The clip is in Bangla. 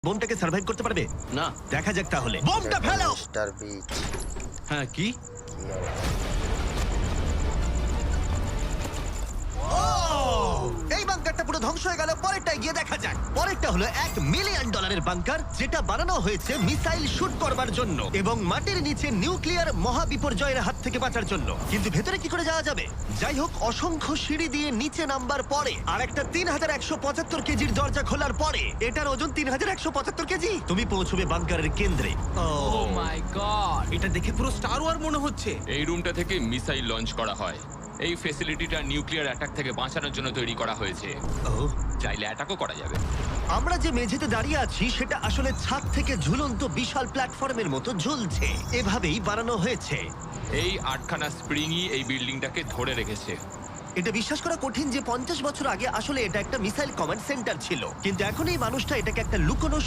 বোমটাকে সার্ভাইভ করতে পারবে? না। দেখা যাক তাহলে। বোমটা ফেলো। Star beach. হ্যাঁ, কি? এই বাংকারটা পুরো ধ্বংস হয়ে গেল। পরেরটা গিয়ে দেখা যাক। পরেরটা হলো $1 মিলিয়ন বাংকার, যেটা বানানো হয়েছে মিসাইল শুট করবার জন্য এবং মাটির নিচে নিউক্লিয়ার মহাবিপর্যয়ের হাত থেকে বাঁচার জন্য। কিন্তু ভেতরে কি করে যাওয়া যাবে? যাই হোক, অসংখ্য সিঁড়ি দিয়ে নিচে নামবার পরে আর একটা 3175 কেজির দরজা খোলার পরে এটার ওজন 3175 কেজি। তুমি পৌঁছবে বাংকারের কেন্দ্রে। ও মাই গড, এটা দেখে পুরো স্টার ওয়ার মনে হচ্ছে। এই রুমটা থেকে মিসাইল লঞ্চ করা হয়। এই ফ্যাসিলিটিটা নিউক্লিয়ার অ্যাটাক থেকে বাঁচানোর জন্য তৈরি করা হয়েছে। ও, চাইলে অ্যাটাকও করা যাবে। আমরা যে মেঝেতে দাঁড়িয়ে আছি সেটা আসলে ছাদ থেকে ঝুলন্ত বিশাল প্ল্যাটফর্মের মতো ঝুলছে। এভাবেই বানানো হয়েছে। এই 8খানা স্প্রিংই এই বিল্ডিংটাকে ধরে রেখেছে। এটা বিশ্বাস করা কঠিন যে 50 বছর আগে আসলে এটা একটা মিসাইল কমান্ড সেন্টার ছিল, কিন্তু এখন এই মানুষটা এটাকে একটা লুকোনো